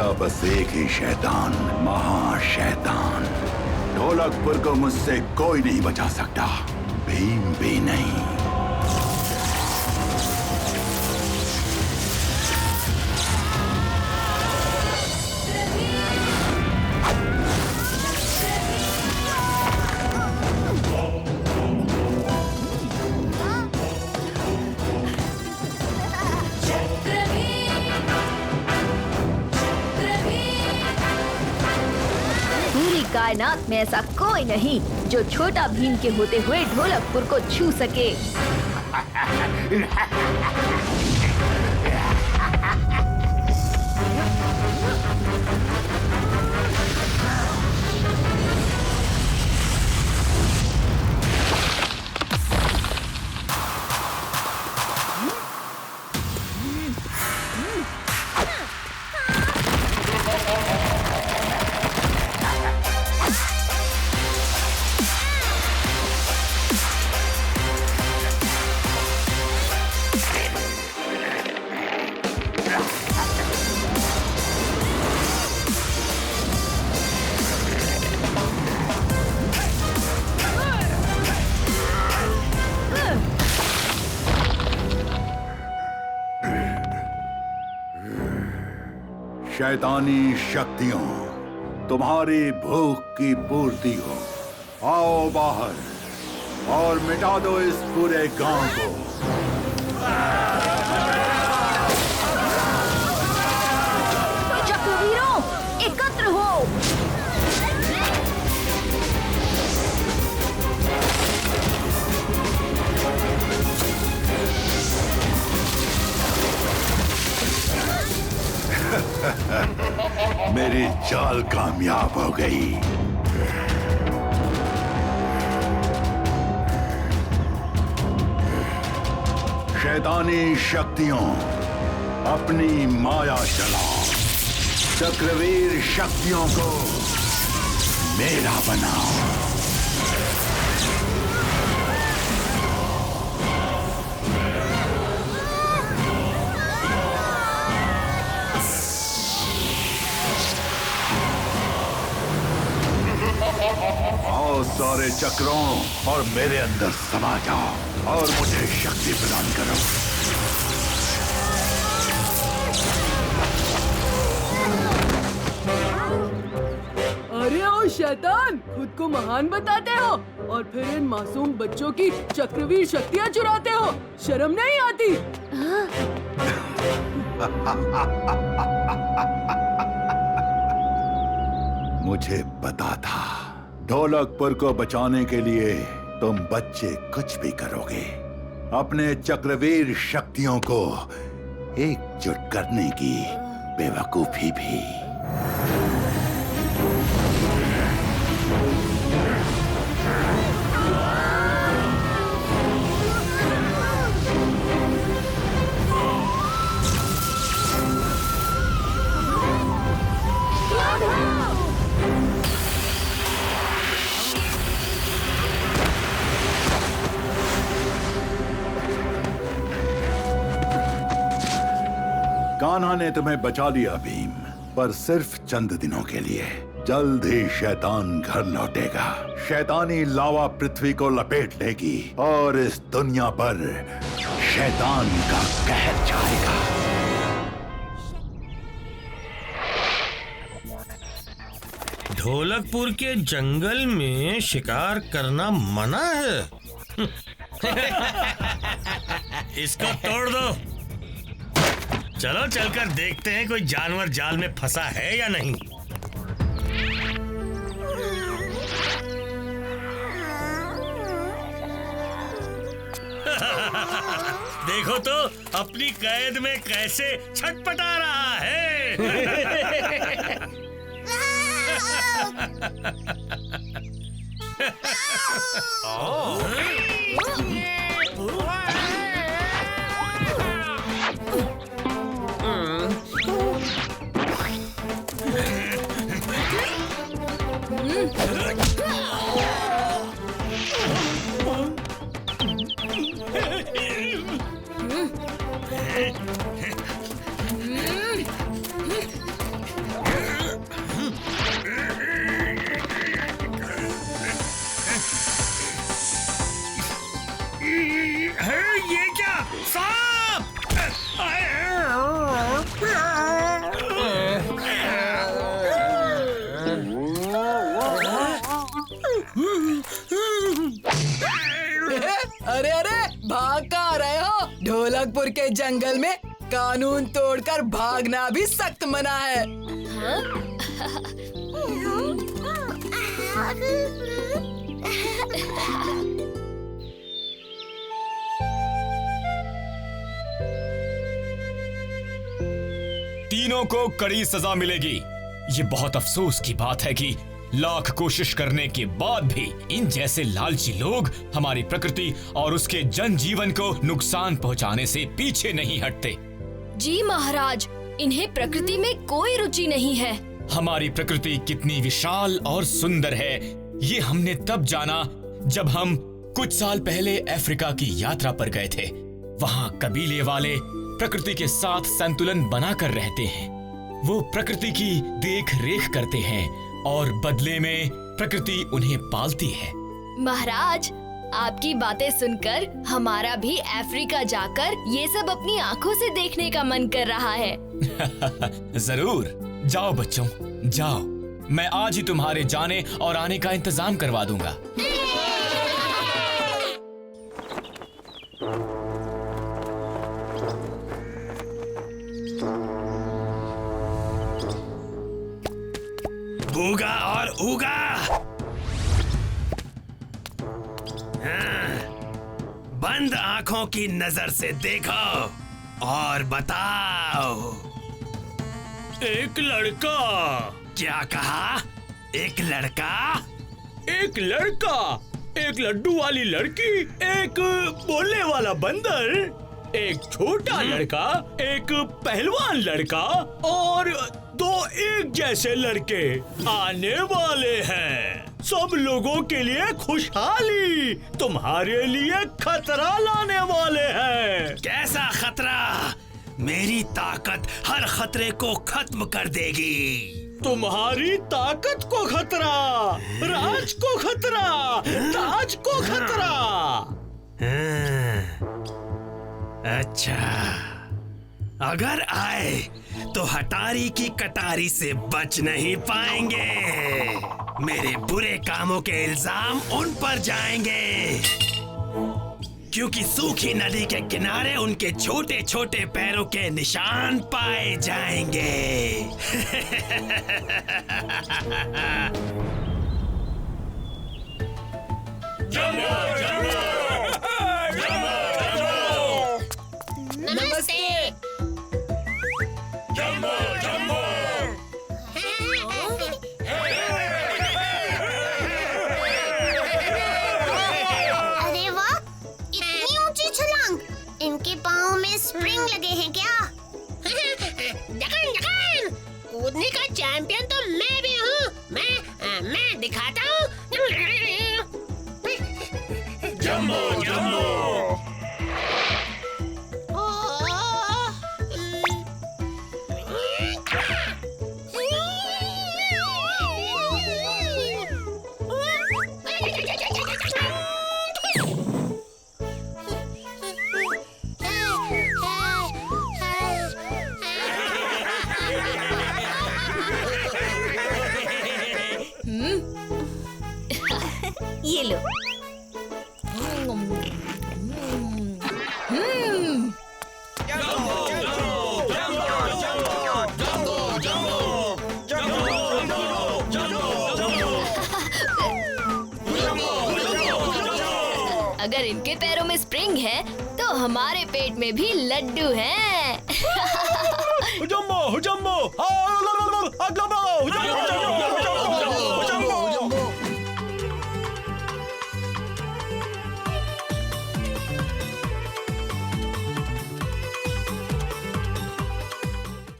का बस एक ही शैतान, महाशैतान। ढोलकपुर को मुझसे कोई नहीं बचा सकता, भीम भी नहीं। कायनात में ऐसा कोई नहीं जो छोटा भीम के होते हुए ढोलकपुर को छू सके। शैतानी शक्तियों, तुम्हारी भूख की पूर्ति हो। आओ बाहर और मिटा दो इस पूरे गांव को। चक्रवीरों, एकत्र हो। मेरी चाल कामयाब हो गई। शैतानी शक्तियों, अपनी माया चलाओ। चक्रवीर शक्तियों को मेरा बनाओ। आओ सारे चक्रों और मेरे अंदर समा जाओ और मुझे शक्ति प्रदान करो। अरे ओ शैतान, खुद को महान बताते हो और फिर इन मासूम बच्चों की चक्रवीर शक्तियाँ चुराते हो। शर्म नहीं आती? मुझे पता था ढोलकपुर को बचाने के लिए तुम बच्चे कुछ भी करोगे। अपने चक्रवीर शक्तियों को एकजुट करने की बेवकूफी भी। कान्हा ने तुम्हें बचा लिया भीम, पर सिर्फ चंद दिनों के लिए। जल्द ही शैतान घर लौटेगा। शैतानी लावा पृथ्वी को लपेट लेगी और इस दुनिया पर शैतान का कहर छाएगा। ढोलकपुर के जंगल में शिकार करना मना है। इसको तोड़ दो। चलो चलकर देखते हैं कोई जानवर जाल में फंसा है या नहीं। देखो तो अपनी कैद में कैसे छटपटा रहा है। ढोलकपुर के जंगल में कानून तोड़कर भागना भी सख्त मना है। तीनों को कड़ी सजा मिलेगी। ये बहुत अफसोस की बात है कि लाख कोशिश करने के बाद भी इन जैसे लालची लोग हमारी प्रकृति और उसके जनजीवन को नुकसान पहुंचाने से पीछे नहीं हटते। जी महाराज, इन्हें प्रकृति में कोई रुचि नहीं है। हमारी प्रकृति कितनी विशाल और सुंदर है ये हमने तब जाना जब हम कुछ साल पहले अफ्रीका की यात्रा पर गए थे। वहाँ कबीले वाले प्रकृति के साथ संतुलन बनाकर रहते हैं। वो प्रकृति की देख रेख करते हैं और बदले में प्रकृति उन्हें पालती है। महाराज, आपकी बातें सुनकर हमारा भी अफ्रीका जाकर ये सब अपनी आंखों से देखने का मन कर रहा है। जरूर जाओ बच्चों, जाओ। मैं आज ही तुम्हारे जाने और आने का इंतजाम करवा दूंगा। बूगा और उगा। हाँ, बंद आंखों की नजर से देखो और बताओ। एक लड़का। क्या कहा? एक लड़का? एक लड़का, एक लड्डू वाली लड़की, एक बोलने वाला बंदर, एक छोटा लड़का, एक पहलवान लड़का और दो एक जैसे लड़के आने वाले हैं। सब लोगों के लिए खुशहाली, तुम्हारे लिए खतरा लाने वाले हैं। कैसा खतरा? मेरी ताकत हर खतरे को खत्म कर देगी। तुम्हारी ताकत को खतरा, राज को खतरा, ताज को खतरा। अच्छा, अगर आए तो हटारी की कटारी से बच नहीं पाएंगे। मेरे बुरे कामों के इल्जाम उन पर जाएंगे, क्योंकि सूखी नदी के किनारे उनके छोटे छोटे पैरों के निशान पाए जाएंगे। जम्बो, जम्बो, जम्बो, जम्बो। नमस्ते। जम्बो, जम्बो। अरे वाह, इतनी ऊंची छलांग! इनके पाँव में स्प्रिंग लगे हैं क्या? जगन, कूदने का चैंपियन तो मैं भी हूँ। मैं दिखाता हूँ। जम्बो, जम्बो। ये लो। अगर इनके पैरों में स्प्रिंग है तो हमारे पेट में भी लड्डू हैं। जम्बो, जम्बो।